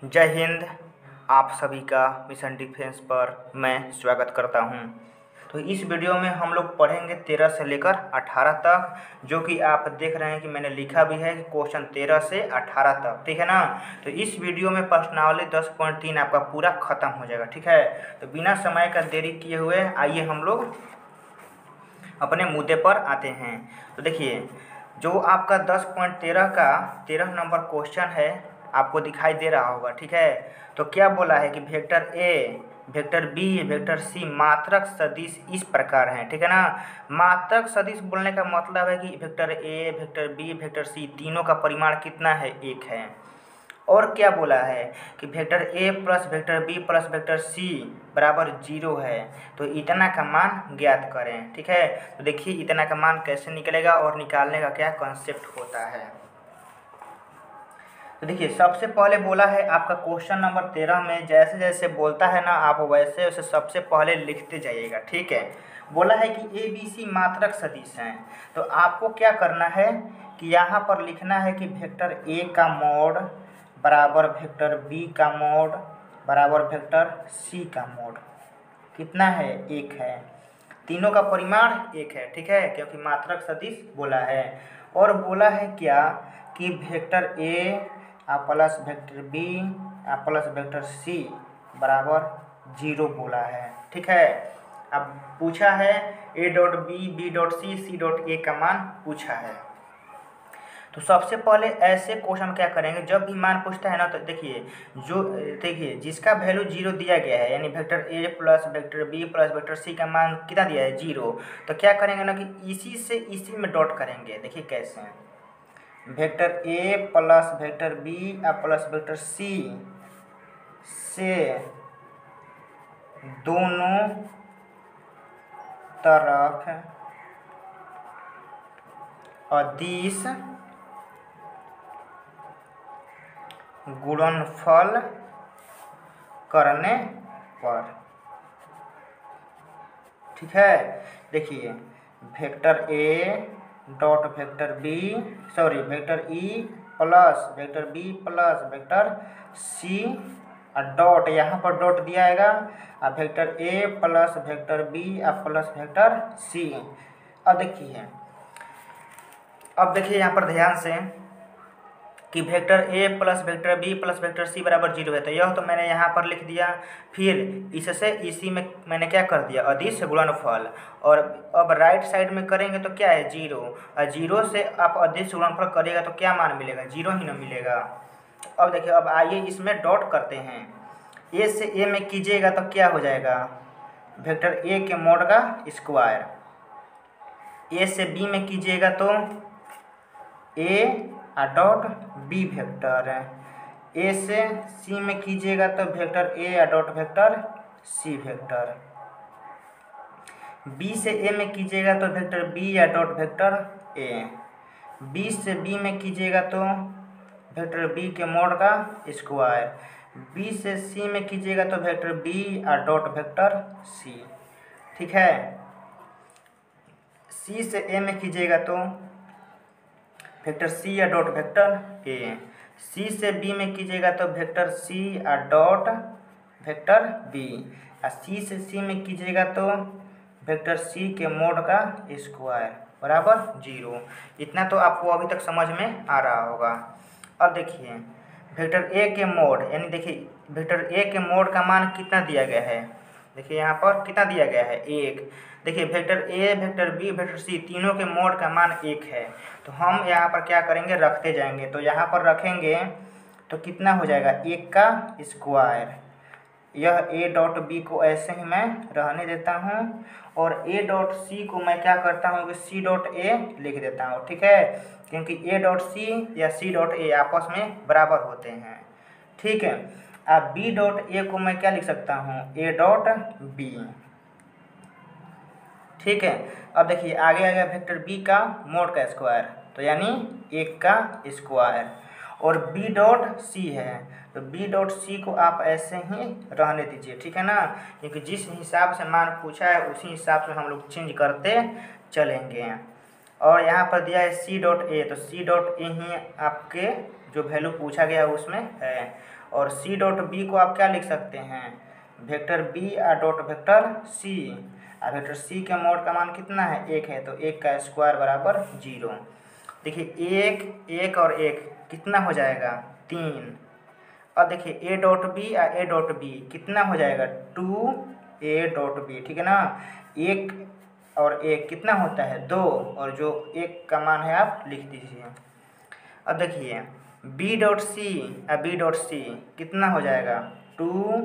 जय हिंद। आप सभी का मिशन डिफेंस पर मैं स्वागत करता हूं। तो इस वीडियो में हम लोग पढ़ेंगे 13 से लेकर 18 तक, जो कि आप देख रहे हैं कि मैंने लिखा भी है कि क्वेश्चन 13 से 18 तक, ठीक है ना। तो इस वीडियो में प्रश्नावली 10.3 आपका पूरा खत्म हो जाएगा, ठीक है। तो बिना समय का देरी किए हुए आइए हम लोग अपने मुद्दे पर आते हैं। तो देखिए, जो आपका 10.13 का 13 नंबर क्वेश्चन है आपको दिखाई दे रहा होगा, ठीक है। तो क्या बोला है कि vector A, vector B, vector C मात्रक सदिश इस प्रकार हैं, ठीक है ना। मात्रक सदिश बोलने का मतलब है कि vector A, vector B, vector C तीनों का परिमाण कितना है, एक है। और क्या बोला है कि vector A plus vector B plus vector C बराबर 0 है। तो इतना का मान ज्ञात करें, ठीक है। तो देखिए इतना का मान कैसे निकलेगा और निकालने का क्या कॉन्सेप्ट होता है। तो देखिए, सबसे पहले बोला है आपका क्वेश्चन नंबर 13 में जैसे जैसे बोलता है ना, आप वैसे वैसे सबसे पहले लिखते जाइएगा, ठीक है। बोला है कि ए बी सी मात्रक सदिश हैं। तो आपको क्या करना है कि यहाँ पर लिखना है कि वेक्टर ए का मोड बराबर वेक्टर बी का मोड बराबर वेक्टर सी का मोड कितना है, एक है। तीनों का परिमाण एक है, ठीक है, क्योंकि मात्रक सदिश बोला है। और बोला है क्या कि vector A plus vector B plus vector C बराबर 0 बोला है, ठीक है। अब पूछा है A dot B, B dot C, C dot A का मान पूछा है। तो सबसे पहले ऐसे क्वेश्चन क्या करेंगे, जब भी मान पूछता है ना, तो देखिए जिसका वैल्यू 0 दिया गया है, यानी vector A plus vector B plus vector C का मान कितना दिया है, 0। तो क्या करेंगे ना कि इसी से इसी में डॉट करेंगे। देखिए कैसे हैं, vector A plus vector B plus vector C से दोनों तरफ अदिश गुणनफल करने पर, ठीक है। देखिए vector A dot vector B, vector E plus vector B plus vector C और डॉट, यहाँ पर डॉट दिया आएगा और vector A plus vector B plus vector C. अब देखिए यहाँ पर ध्यान से कि vector A plus vector B plus vector C बराबर 0 है। तो यह तो मैंने यहाँ पर लिख दिया। फिर इससे इसी में मैंने क्या कर दिया, अदिश गुणनफल। और अब राइट साइड में करेंगे तो क्या है, 0। और 0 से आप अदिश गुणनफल करेगा तो क्या मान मिलेगा, 0 ही ना मिलेगा। अब देखिए, अब आइए इसमें डॉट करते हैं। ए से ए में कीजिएगा तो क्या हो जाएगा, वेक्टर ए के मोड का स्क्वायर। ए से बी में कीजिएगा तो ए डॉट बी वेक्टर है। ए से सी में कीजिएगा तो vector A dot vector C vector. B से ए में कीजिएगा तो vector B dot vector A. B से बी में कीजिएगा तो वेक्टर बी के मोड का स्क्वायर। बी से सी में कीजिएगा तो vector B dot vector C, ठीक है। सी से ए में कीजिएगा तो vector C dot vector A. C से बी में कीजिएगा तो vector C dot vector B. और सी से सी में कीजिएगा तो वेक्टर सी के मोड का स्क्वायर बराबर 0। इतना तो आपको अभी तक समझ में आ रहा होगा। अब देखिए वेक्टर ए के मोड, यानी देखिए वेक्टर ए के मोड का मान कितना दिया गया है, देखिए यहाँ पर कितना दिया गया है, 1। देखिए vector A, vector B, vector C तीनों के मोड का मान 1 है। तो हम यहाँ पर क्या करेंगे, रखते जाएंगे। तो यहाँ पर रखेंगे तो कितना हो जाएगा, 1 का स्क्वायर। यह ए डॉट बी को ऐसे ही मैं रहने देता हूँ और ए डॉट सी को मैं क्या करता हूँ कि सी डॉट ए लिख देता हूँ, ठीक है, क्योंकि ए डॉट सी या सी डॉट ए आपस में बराबर होते हैं, ठीक है। अब बी डॉट ए को मैं क्या लिख सकता हूँ, ए डॉट बी, ठीक है। अब देखिए आगे आ गया वेक्टर बी का मोड का स्क्वायर, तो यानी 1 का स्क्वायर। और बी डॉट सी है, तो बी डॉट सी को आप ऐसे ही रहने दीजिए, ठीक है ना, क्योंकि जिस हिसाब से मान पूछा है उसी हिसाब से हम लोग चेंज करते चलेंगे। और यहाँ पर दिया है सी डॉट ए, तो सी डॉट ए ही आपके जो वैल्यू पूछा गया उसमें है। और सी डॉट बी को आप क्या लिख सकते हैं, वेक्टर बी आ डॉट वेक्टर सी। और वेक्टर सी के मोड का मान कितना है, 1 है, तो 1 का स्क्वायर बराबर 0। देखिए 1 1 और 1 कितना हो जाएगा, 3। अब देखिए ए डॉट बी आ ए डॉट बी कितना हो जाएगा, 2 ए डॉट बी, ठीक है ना। 1 और 1 कितना होता है, 2, और जो 1 का मान है आप लिख दीजिए। अब देखिए बी डॉट सी आ बी डॉट सी कितना हो जाएगा, 2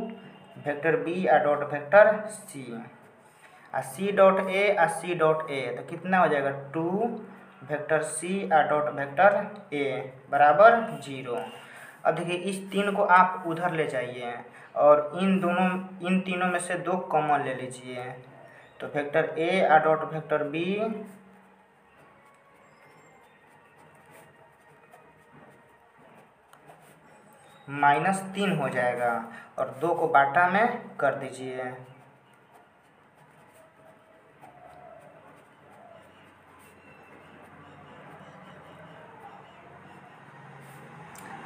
वेक्टर बी आ डॉट वेक्टर सी। आ सी डॉट ए आ सी डॉट ए तो कितना हो जाएगा, 2 वेक्टर सी आ डॉट वेक्टर ए बराबर 0। अब देखिए इस 3 को आप उधर ले जाइए और इन तीनों में से 2 कॉमन ले लीजिए। तो वेक्टर ए आ डॉट वेक्टर बी -3 हो जाएगा और 2 को बाटा में कर दीजिए।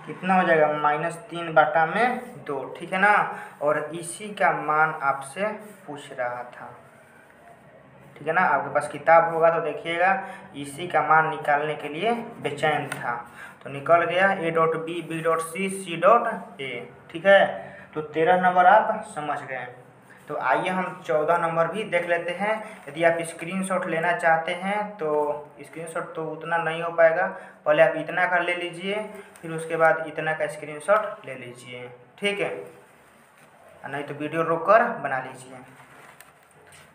कितना हो जाएगा, -3 बाटा में 2, ठीक है ना। और इसी का मान आपसे पूछ रहा था, ठीक है ना। आपके पास किताब होगा तो देखिएगा, इसी का मान निकालने के लिए बेचैन था, तो निकल गया A dot B B dot C C dot A, ठीक है। तो 13 नंबर आप समझ गए। तो आइए हम 14 नंबर भी देख लेते हैं। यदि आप स्क्रीनशॉट लेना चाहते हैं तो स्क्रीनशॉट तो उतना नहीं हो पाएगा, पहले आप इतना का ले लीजिए, फिर उसके बाद इतना का स्क्रीनशॉट ले लीजिए, ठीक है, नहीं तो वीडियो रोक कर बना लीजिए।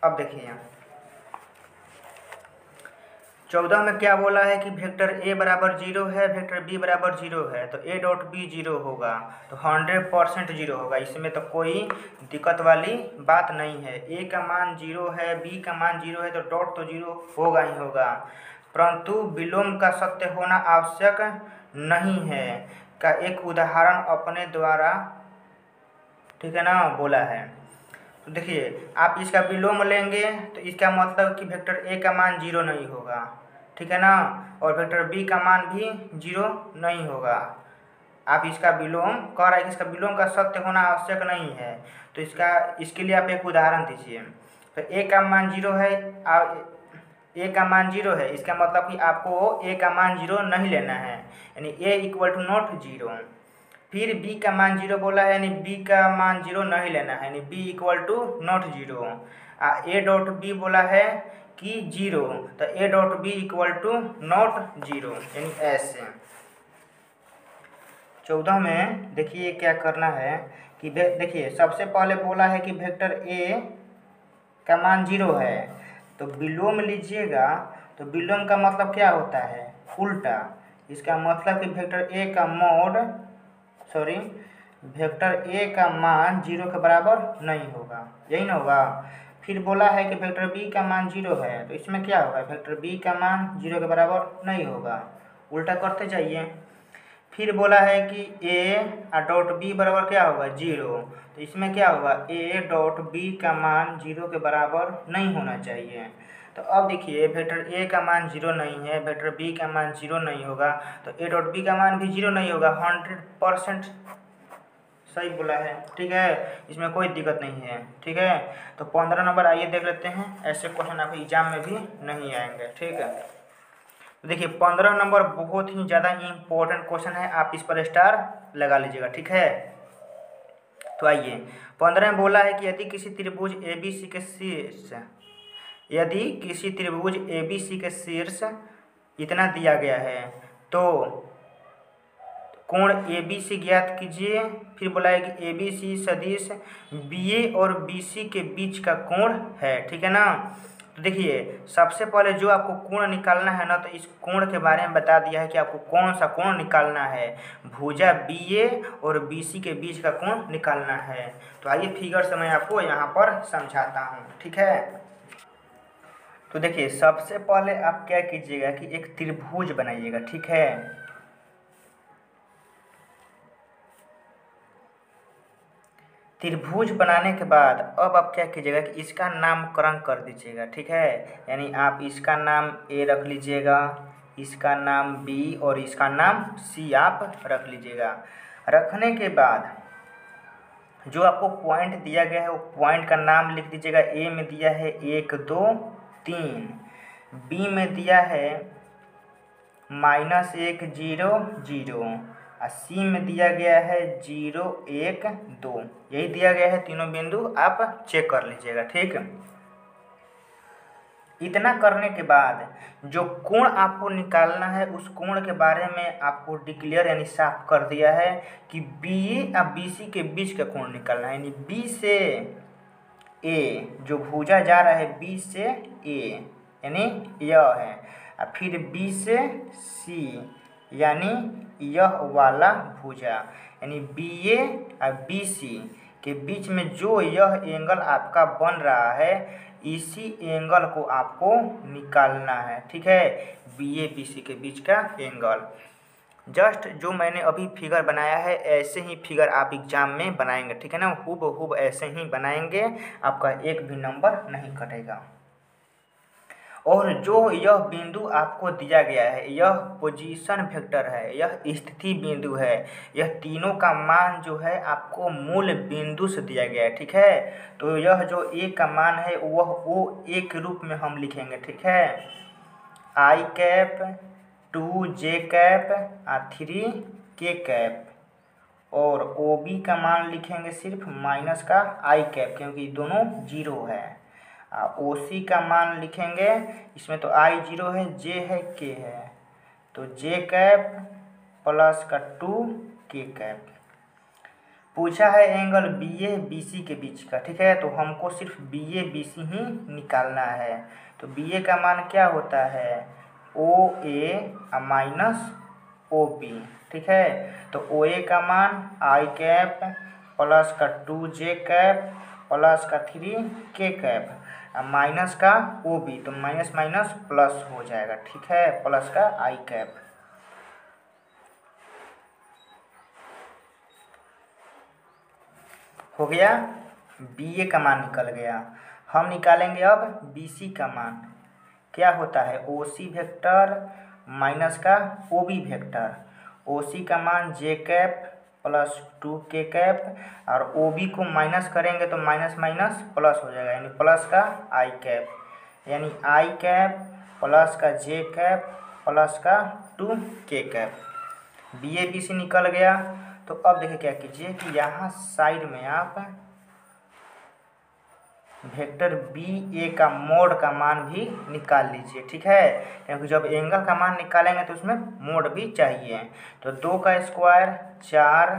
अब देखिए 14 में क्या बोला है कि वेक्टर ए बराबर 0 है, वेक्टर बी बराबर 0 है, तो ए डॉट बी 0 होगा, तो 100% 0 होगा। इसमें तो कोई दिक्कत वाली बात नहीं है। ए का मान 0 है, बी का मान 0 है, तो डॉट तो 0 होगा ही होगा। परंतु विलोम का सत्य होना आवश्यक नहीं है का एक उदाहरण अपने द्वारा, ठीक है ना, बोला है। तो देखिए आप इसका विलोम लेंगे तो इसका मतलब कि वेक्टर ए का मान 0 नहीं होगा, ठीक है ना, और वेक्टर बी का मान भी 0 नहीं होगा। आप इसका विलोम कह रहा है कि इसका विलोम का सत्य होना आवश्यक नहीं है, तो इसके लिए आप एक उदाहरण दीजिए। तो ए का मान 0 है, ए का मान 0 है, इसका मतलब कि आपको ए का मान 0 नहीं लेना है, यानी ए इक्वल टू नॉट 0। फिर बी का मान 0 बोला है, यानी बी का मान 0 नहीं लेना है, यानी B equal to not 0। A dot B बोला है कि 0, तो A dot B equal to not 0, यानी ऐसे। 14 में देखिए क्या करना है कि देखिए सबसे पहले बोला है कि वेक्टर ए का मान 0 है, तो विलोम लीजिएगा, तो विलोम का मतलब क्या होता है, उल्टा। इसका मतलब कि वेक्टर ए का मोड वेक्टर ए का मान 0 के बराबर नहीं होगा, यही ना होगा। फिर बोला है कि वेक्टर बी का मान 0 है, तो इसमें क्या होगा, वेक्टर बी का मान 0 के बराबर नहीं होगा, उल्टा करते जाइए। फिर बोला है कि ए डॉट बी बराबर क्या होगा, 0, तो इसमें क्या होगा, ए डॉट बी का मान 0 के बराबर नहीं होना चाहिए। तो अब देखिए वेक्टर ए का मान 0 नहीं है, वेक्टर बी का मान 0 नहीं होगा, तो ए डॉट बी का मान भी 0 नहीं होगा। 100% सही बोला है, ठीक है, इसमें कोई दिक्कत नहीं है, ठीक है। तो 15 नंबर आइए देख लेते हैं। ऐसे क्वेश्चन आपको एग्जाम में भी नहीं आएंगे, ठीक है। तो देखिए 15 नंबर बहुत ही ज़्यादा इम्पोर्टेंट क्वेश्चन है, आप इस पर स्टार लगा लीजिएगा, ठीक है। तो आइए 15 में बोला है कि यदि किसी त्रिभुज ABC के शीर्ष इतना दिया गया है तो कोण ABC ज्ञात कीजिए। फिर बोला है कि ABC सदिश BA और BC के बीच का कोण है, ठीक है ना। तो देखिए सबसे पहले जो आपको कोण निकालना है ना, तो इस कोण के बारे में बता दिया है कि आपको कौन सा कोण निकालना है, भुजा BA और BC के बीच का कोण निकालना है। तो आइए फिगर से मैं आपको यहाँ पर समझाता हूँ, ठीक है। तो देखिए सबसे पहले आप क्या कीजिएगा कि एक त्रिभुज बनाइएगा, ठीक है। त्रिभुज बनाने के बाद अब आप क्या कीजिएगा कि इसका नामकरण कर दीजिएगा, ठीक है। यानी आप इसका नाम ए रख लीजिएगा, इसका नाम बी और इसका नाम सी आप रख लीजिएगा। रखने के बाद जो आपको पॉइंट दिया गया है वो पॉइंट का नाम लिख दीजिएगा। ए में दिया है 1 2 3, बी में दिया है -1 0 0 और सी में दिया गया है 0 1 2। यही दिया गया है, तीनों बिंदु आप चेक कर लीजिएगा। ठीक है, इतना करने के बाद जो कोण आपको निकालना है उस कोण के बारे में आपको डिक्लेयर यानी साफ कर दिया है कि बी और बी सी के बीच का कोण निकालना है। यानी बी से ए जो भुजा जा रहा है, बी से ए यानी यह है, और फिर बी से सी यानी यह वाला भुजा, यानी बी ए और बी सी के बीच में जो यह एंगल आपका बन रहा है, इसी एंगल को आपको निकालना है। ठीक है, बी ए बी सी के बीच का एंगल। जस्ट जो मैंने अभी फिगर बनाया है ऐसे ही फिगर आप एग्जाम में बनाएंगे। ठीक है ना, हूबहू ऐसे ही बनाएंगे, आपका एक भी नंबर नहीं कटेगा। और जो यह बिंदु आपको दिया गया है, यह पोजीशन वेक्टर है, यह स्थिति बिंदु है, यह तीनों का मान जो है आपको मूल बिंदु से दिया गया है। ठीक है, तो यह जो ए का मान है वह ओ ए के रूप में हम लिखेंगे। ठीक है, आई कैप 2 जे कैप और 3 के कैप, और ओ बी का मान लिखेंगे सिर्फ माइनस का आई कैप, क्योंकि दोनों जीरो है। ओ सी का मान लिखेंगे, इसमें तो आई 0 है, जे है, के है, तो जे कैप प्लस का 2 के कैप। पूछा है angle B A B C के बीच का। ठीक है, तो हमको सिर्फ बी ए बी सी ही निकालना है। तो बी ए का मान क्या होता है, ओ ए माइनस ओ बी। ठीक है, तो ओ ए का मान आई कैप प्लस का 2 जे कैप प्लस का 3 के कैप माइनस का ओ बी, तो माइनस माइनस प्लस हो जाएगा। ठीक है, प्लस का आई कैप। हो गया, बी ए का मान निकल गया। हम निकालेंगे अब बी सी का मान। क्या होता है, ओ सी वेक्टर माइनस का ओ बी वेक्टर। ओ सी का मान जे कैप प्लस 2 के कैप, और ओ बी को माइनस करेंगे तो माइनस माइनस प्लस हो जाएगा, यानी प्लस का आई कैप, यानी आई कैप प्लस का जे कैप प्लस का 2 के cap. B A B C निकल गया। तो अब देखिए क्या कीजिए कि यहाँ साइड में आप वेक्टर बी ए का मोड का मान भी निकाल लीजिए। ठीक है, क्योंकि जब एंगल का मान निकालेंगे तो उसमें मोड भी चाहिए। तो 2 का स्क्वायर 4,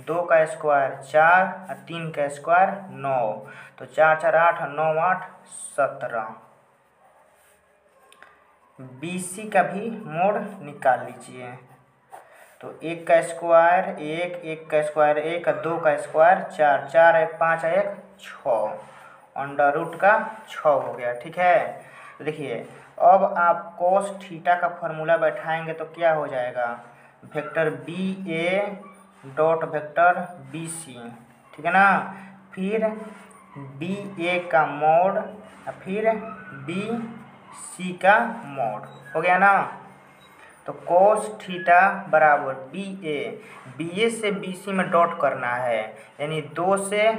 2 का स्क्वायर 4 और 3 का स्क्वायर 9, तो 4 4 8 9 8 17। बी सी का भी मोड निकाल लीजिए। तो 1 का स्क्वायर 1, 1 का स्क्वायर 1, 2 का स्क्वायर 4, 4 1 5 1 6, अंडर रूट का 6 हो गया। ठीक है, तो देखिए अब आप कोस थीटा का फॉर्मूला बैठाएंगे तो क्या हो जाएगा, vector B A dot vector B C. ठीक है ना, फिर बी ए का मोड, फिर बी सी का मोड। हो गया ना, तो कोस थीटा बराबर बी ए से बी सी में डॉट करना है, यानी 2 से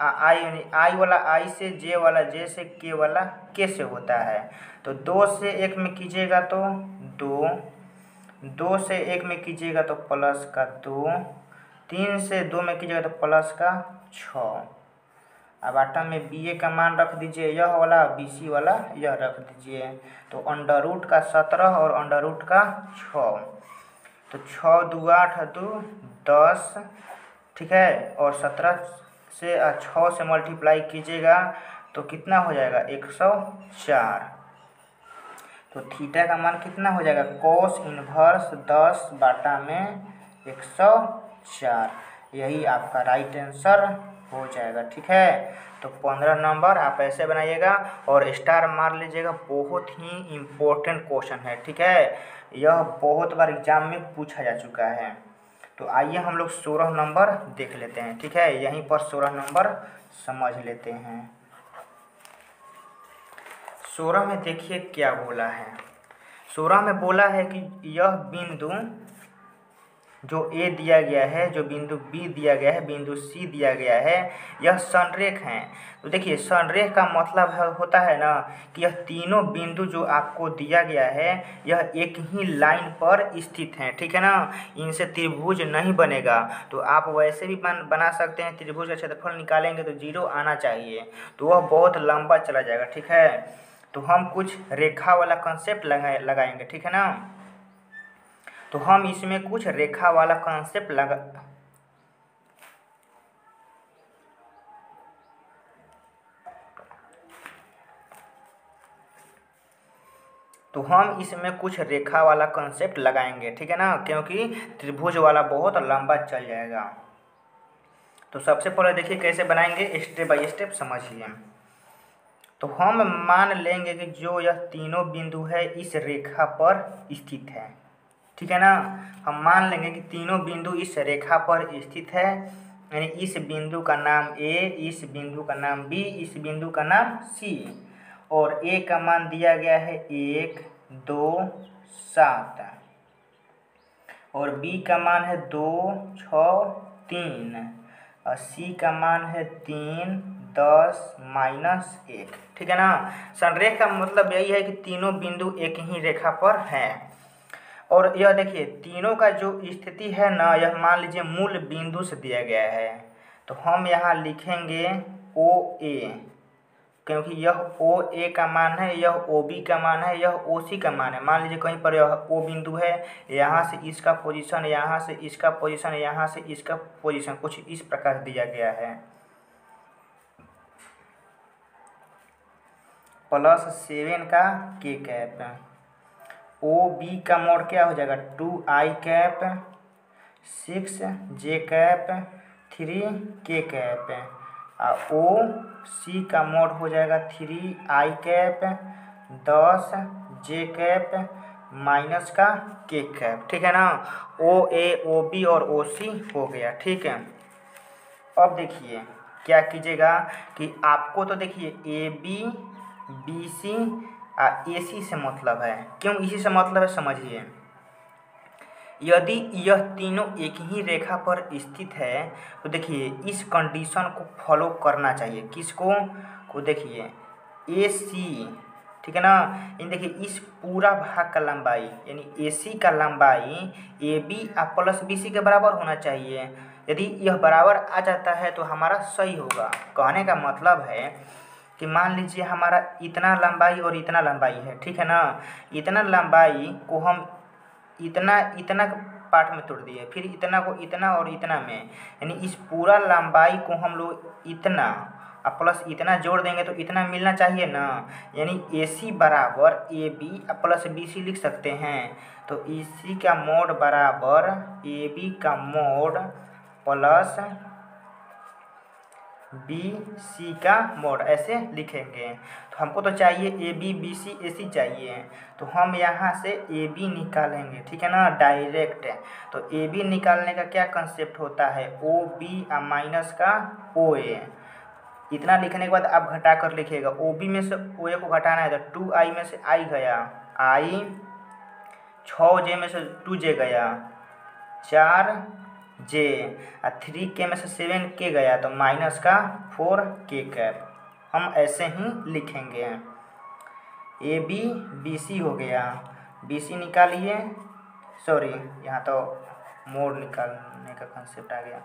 आई, यानी आई वाला आई से, जे वाला जे से, के वाला के से होता है। तो 2 से 1 में कीजिएगा तो 2, 2 से 1 में कीजिएगा तो प्लस का 2, 3 से 2 में कीजिएगा तो प्लस का 6। अब आटा में बी ए का मान रख दीजिए, यह वाला, बी सी वाला यह रख दीजिए। तो अंडर रूट का 17 और अंडर रूट का 6, तो 6 2 8 2 10। ठीक है, और 17 से 6 से मल्टीप्लाई कीजिएगा तो कितना हो जाएगा, 104। तो थीटा का मान कितना हो जाएगा, कोस इनवर्स 10 बाटा में 104। यही आपका राइट आंसर हो जाएगा। ठीक है, तो 15 नंबर आप ऐसे बनाइएगा और स्टार मार लीजिएगा। बहुत ही इम्पोर्टेंट क्वेश्चन है। ठीक है, यह बहुत बार एग्जाम में पूछा जा चुका है। तो आइए हम लोग 16 नंबर देख लेते हैं। ठीक है, यहीं पर 16 नंबर समझ लेते हैं। 16 में देखिए क्या बोला है, 16 में बोला है कि यह बिंदु जो ए दिया गया है, जो बिंदु बी दिया गया है, बिंदु सी दिया गया है, यह संरेख हैं। तो देखिए संरेख का मतलब होता है ना कि यह तीनों बिंदु जो आपको दिया गया है यह एक ही लाइन पर स्थित हैं, ठीक है ना। इनसे त्रिभुज नहीं बनेगा। तो आप वैसे भी बना सकते हैं। त्रिभुज का क्षेत्रफल निकालेंगे तो 0 आना चाहिए, तो वह बहुत लंबा चला जाएगा, ठीक है। तो हम कुछ रेखा वाला कंसेप्ट लगाएंगे, ठीक है ना। तो हम इसमें कुछ रेखा वाला कॉन्सेप्ट लगाएंगे, ठीक है ना, क्योंकि त्रिभुज वाला बहुत लंबा चल जाएगा। तो सबसे पहले देखिए कैसे बनाएंगे, स्टेप बाय स्टेप समझिए। तो हम मान लेंगे कि जो यह तीनों बिंदु है इस रेखा पर स्थित है, ठीक है ना। हम मान लेंगे कि तीनों बिंदु इस रेखा पर स्थित है, यानी इस बिंदु का नाम ए, इस बिंदु का नाम बी, इस बिंदु का नाम सी। और ए का मान दिया गया है 1, 2, 7 और बी का मान है 2, 6, 3 और सी का मान है 3, 10, -1, ठीक है ना। संरेख का मतलब यही है कि तीनों बिंदु एक ही रेखा पर हैं। और यह देखिए तीनों का जो स्थिति है ना, यह मान लीजिए मूल बिंदु से दिया गया है। तो हम यहाँ लिखेंगे ओ ए, क्योंकि यह ओ ए का मान है, यह ओ बी का मान है, यह ओ सी का मान है। मान लीजिए कहीं पर यह ओ बिंदु है, यहाँ से इसका पोजीशन, यहाँ से इसका पोजीशन, यहाँ से इसका पोजीशन कुछ इस प्रकार दिया गया है। +7 का के कैप, ओ बी का मोड क्या हो जाएगा 2i कैप, 6 जे कैप, 3 के कैप। और ओ सी का मोड हो जाएगा 3i कैप, 10 जे कैप, माइनस का के कैप, ठीक है ना। ओ ए, ओ बी और ओ सी हो गया, ठीक है। अब देखिए क्या कीजिएगा कि आपको तो देखिए ए B, B C A C से मतलब है। क्यों इसी से मतलब है समझिए। यदि यह तीनों एक ही रेखा पर स्थित है तो देखिए इस कंडीशन को फॉलो करना चाहिए। किसको को देखिए ए सी, ठीक है ना। इन देखिए इस पूरा भाग का लंबाई यानी ए सी का लंबाई A B plus B C के बराबर होना चाहिए। यदि यह बराबर आ जाता है तो हमारा सही होगा। कहने का मतलब है कि मान लीजिए हमारा इतना लंबाई और इतना लंबाई है, ठीक है ना। इतना लंबाई को हम इतना पार्ट में तोड़ दिए, फिर इतना को इतना और इतना में, यानी इस पूरा लंबाई को हम लोग इतना प्लस इतना जोड़ देंगे तो इतना मिलना चाहिए ना। यानी ए सी बराबर A B plus B C लिख सकते हैं। तो ए सी का मोड बराबर ए बी का मोड प्लस बी सी का मोड, ऐसे लिखेंगे। तो हमको तो चाहिए ए बी बी सी ए सी चाहिए, तो हम यहाँ से ए बी निकालेंगे, ठीक है ना, डायरेक्ट। तो ए बी निकालने का क्या कंसेप्ट होता है, ओ बी माइनस का ओ ए। इतना लिखने के बाद आप घटा कर लिखिएगा। ओ बी में से ओ ए को घटाना है तो 2i में से आई गया आई, 6j में से 2j गया 4j, 3k में से 7k गया तो माइनस का 4k कैप। हम ऐसे ही लिखेंगे। ए बी बी सी हो गया, बी सी निकालिए, सॉरी यहाँ तो मोड निकालने का कंसेप्ट आ गया।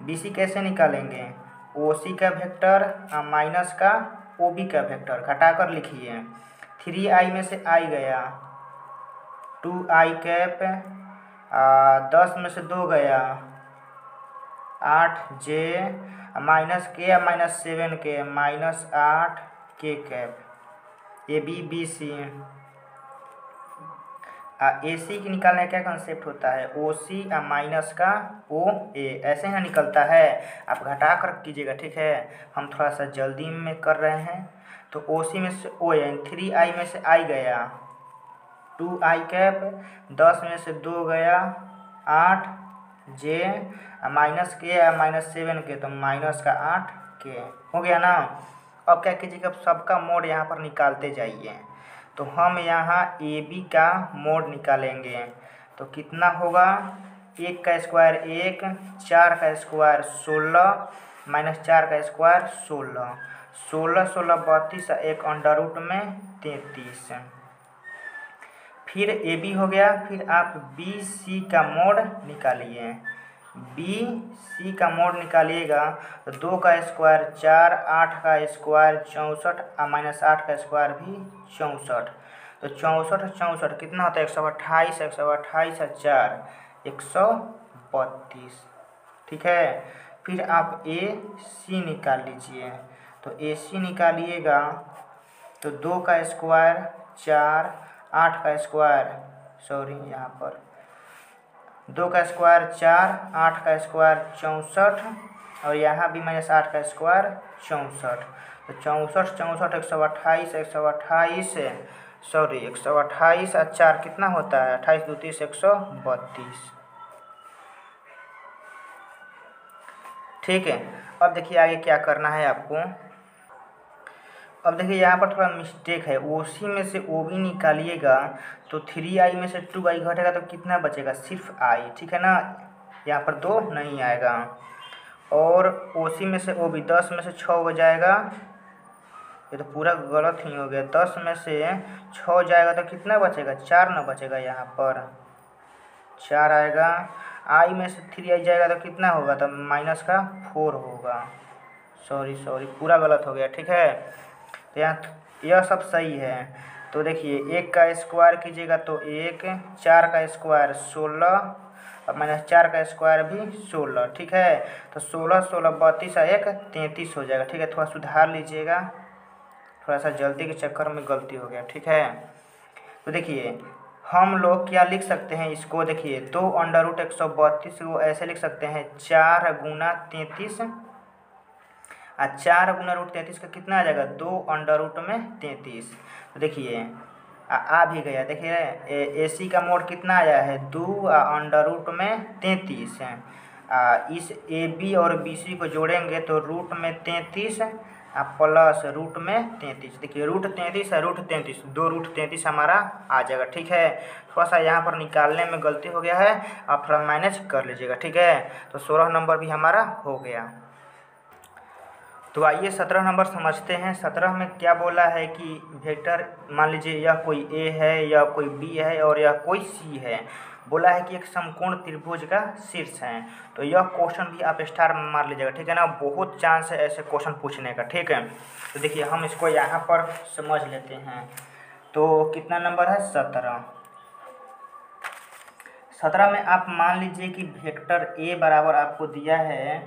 बी सी कैसे निकालेंगे, ओ सी का वेक्टर माइनस का ओ बी का वेक्टर घटाकर लिखिए। 3i में से आई गया 2i कैप, 10 में से 2 गया 8j, माइनस के minus 7k minus 8k cap. A B B C A C की निकालने का क्या कंसेप्ट होता है, ओ सी माइनस का ओ ए, ऐसे ही निकलता है। आप घटा कर कीजिएगा, ठीक है। हम थोड़ा सा जल्दी में कर रहे हैं। तो ओ सी में से ओ ए 3i में से आई गया 2i कैप, 10 में से 2 गया 8j, माइनस के माइनस 7k तो माइनस का 8k हो गया ना। अब क्या कीजिएगा, सबका मोड यहाँ पर निकालते जाइए। तो हम यहाँ ए बी का मोड निकालेंगे। तो कितना होगा, 1 का स्क्वायर 1, 4 का स्क्वायर 16 माइनस 4 का स्क्वायर 16, 16 16 32 और 1 अंडर रूट में 33। फिर ए बी हो गया। फिर आप बी सी का मोड निकालिए। बी सी का मोड निकालिएगा तो 2 का स्क्वायर 4, 8 का स्क्वायर 64 और माइनस 8 का स्क्वायर भी 64। तो 64 64 कितना होता है, 128, 128 और 4 132। ठीक है। फिर आप ए सी निकाल लीजिए। तो ए सी निकालिएगा तो 2 का स्क्वायर 4, 8 का स्क्वायर यहाँ पर 2 का स्क्वायर 4, 8 का स्क्वायर 64 और यहाँ भी माइनस 8 का स्क्वायर 64। तो 64 64 128 128 128 और 4 कितना होता है, 28 2 30 132। ठीक है। अब देखिए आगे क्या करना है आपको। अब देखिए यहाँ पर थोड़ा मिस्टेक है, ओ सी में से ओ बी निकालिएगा तो 3i में से 2i घटेगा तो कितना बचेगा, सिर्फ i। ठीक है ना, यहाँ पर 2 नहीं आएगा। और ओ सी में से ओ बी 10 में से 6 हो जाएगा, ये तो पूरा गलत ही हो गया। 10 में से 6 जाएगा तो कितना बचेगा, 4 ना बचेगा, यहाँ पर 4 आएगा। i में से 3i जाएगा तो कितना होगा, तो माइनस का 4 होगा। सॉरी पूरा गलत हो गया। ठीक है। तो यहाँ यह सब सही है। तो देखिए 1 का स्क्वायर कीजिएगा तो 1, 4 का स्क्वायर 16 और माइनस 4 का स्क्वायर भी 16। ठीक है। तो 16 16 32 और 1 33 हो जाएगा। ठीक है, थोड़ा सुधार लीजिएगा, थोड़ा सा जल्दी के चक्कर में गलती हो गया। ठीक है। तो देखिए हम लोग क्या लिख सकते हैं इसको, देखिए 2 अंडर रूट 132 को ऐसे लिख सकते हैं 4 गुना 33 और 4 गुना रूट 33 का कितना आ जाएगा, 2 अंडर रूट में 33। तो देखिए आ भी गया। देखिए ए सी का मोड कितना आया है, 2 अंडर रूट में 33 है। इस ए बी और बी सी को जोड़ेंगे तो रूट में 33 प्लस रूट में 33। देखिए रूट 33 है, रूट 33, 2 रूट 33 हमारा आ जाएगा। ठीक है। थोड़ा सा यहाँ पर निकालने में गलती हो गया है, आप थोड़ा मैनेज कर लीजिएगा। ठीक है। तो 16 नंबर भी हमारा हो गया। तो आइए 17 नंबर समझते हैं। 17 में क्या बोला है कि वेक्टर, मान लीजिए यह कोई ए है, यह कोई बी है और यह कोई सी है। बोला है कि एक समकोण त्रिभुज का शीर्ष है। तो यह क्वेश्चन भी आप स्टार मार लीजिएगा। ठीक है ना, बहुत चांस है ऐसे क्वेश्चन पूछने का। ठीक है। तो देखिए हम इसको यहाँ पर समझ लेते हैं। तो कितना नंबर है, 17। 17 में आप मान लीजिए कि वेक्टर ए बराबर आपको दिया है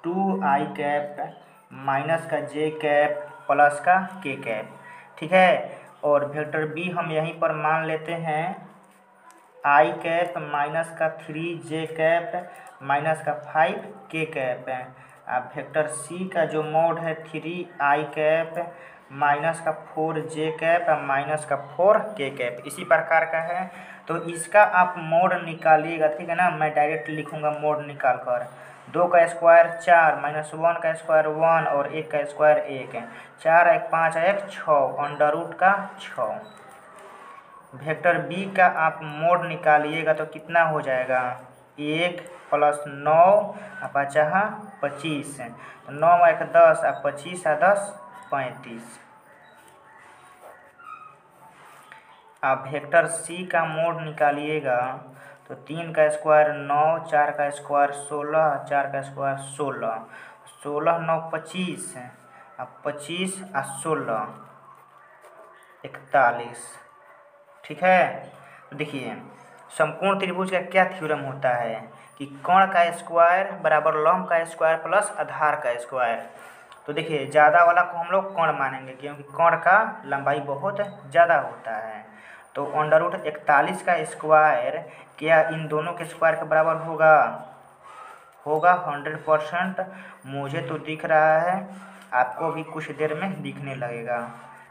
2i कैप माइनस का j कैप प्लस का k कैप। ठीक है। और वेक्टर बी हम यहीं पर मान लेते हैं i कैप माइनस का 3j कैप माइनस का 5k कैप। अब वेक्टर सी का जो मोड है 3i कैप माइनस का 4j कैप माइनस का 4k कैप, इसी प्रकार का है। तो इसका आप मोड निकालिएगा। ठीक है ना, मैं डायरेक्ट लिखूंगा मोड निकाल कर। 2 का स्क्वायर 4 माइनस 1 का स्क्वायर 1 और 1 का स्क्वायर 1 है। 4 1 5 1 6 अंडर रूट का 6। वेक्टर बी का आप मोड निकालिएगा तो कितना हो जाएगा, 1 प्लस 9 पचाहा 25, 9 1 10 और 25 10 35। आप वेक्टर सी का मोड निकालिएगा तो 3 का स्क्वायर 9, 4 का स्क्वायर 16, 4 का स्क्वायर 16, 16 9 25, अब 25 और 16 41। ठीक है। तो देखिए समकोण त्रिभुज का क्या थ्योरम होता है कि कोण का स्क्वायर बराबर लंब का स्क्वायर प्लस आधार का स्क्वायर। तो देखिए ज़्यादा वाला को हम लोग कोण मानेंगे क्योंकि कोण का लंबाई बहुत ज़्यादा होता है। तो अंडर रूट 41 का स्क्वायर क्या इन दोनों के स्क्वायर के बराबर होगा 100%। मुझे तो दिख रहा है, आपको भी कुछ देर में दिखने लगेगा।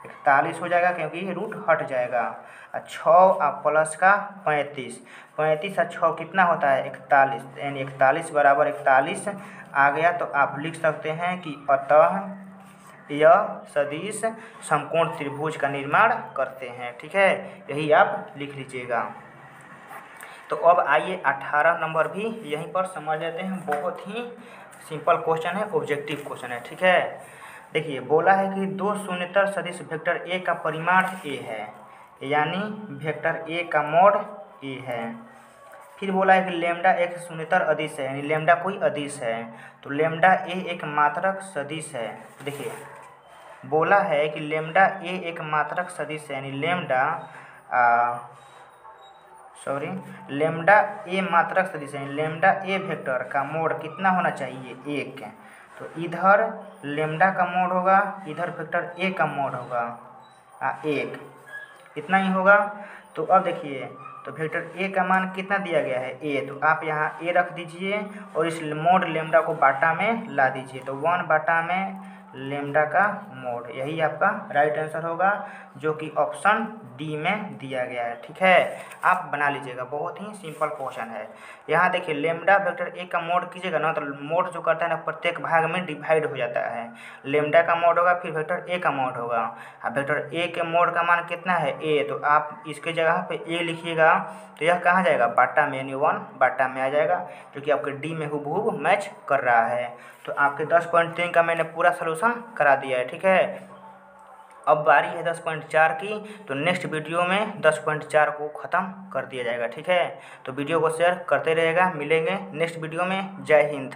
41 हो जाएगा क्योंकि रूट हट जाएगा। 6 प्लस का 35, 35 और 6 कितना होता है 41, यानी 41 बराबर 41 आ गया। तो आप लिख सकते हैं कि अतः यह सदिश समकोण त्रिभुज का निर्माण करते हैं। ठीक है, यही आप लिख लीजिएगा। तो अब आइए 18 नंबर भी यहीं पर समझ लेते हैं। बहुत ही सिंपल क्वेश्चन है, ऑब्जेक्टिव क्वेश्चन है। ठीक है, देखिए बोला है कि दो शून्यतर सदिश वेक्टर ए का परिमाण ए है, यानी वेक्टर ए का मॉड ए है। फिर बोला है कि लेमडा एक शून्यतर अदिश है, यानी लेमडा कोई अदिश है, तो लेमडा ए एक मात्रक सदिश है। देखिए बोला है कि लेमडा ए एक मात्रक सदिश है, यानी लेमडा ए मात्रक सदिश है, लेमडा ए वेक्टर का मोड कितना होना चाहिए, एक। तो इधर लेमडा का मोड होगा, इधर वेक्टर ए का मोड होगा एक, इतना ही होगा। तो अब देखिए, तो वेक्टर ए का मान कितना दिया गया है, ए, तो आप यहाँ ए रख दीजिए और इस मोड लेमडा को बाटा में ला दीजिए, तो 1 बाटा में लेमडा का मोड, यही आपका राइट आंसर होगा, जो कि ऑप्शन डी में दिया गया है। ठीक है, आप बना लीजिएगा, बहुत ही सिंपल क्वेश्चन है। यहाँ देखिए लेमडा वेक्टर ए का मोड कीजिएगा ना, तो मोड जो करता है ना प्रत्येक भाग में डिवाइड हो जाता है। लेमडा का मोड होगा, फिर वेक्टर ए का मोड होगा। अब वेक्टर ए के मोड का मान कितना है, ए, तो आप इसके जगह पे ए लिखिएगा, तो यह कहाँ जाएगा, बाटा में, यानी 1 बाटा में आ जाएगा, जो कि आपके डी में हूबहू मैच कर रहा है। तो आपके 10.3 का मैंने पूरा सलूशन करा दिया है। ठीक है, अब बारी है 10.4 की, तो नेक्स्ट वीडियो में 10.4 को ख़त्म कर दिया जाएगा। ठीक है, तो वीडियो को शेयर करते रहेगा, मिलेंगे नेक्स्ट वीडियो में। जय हिंद।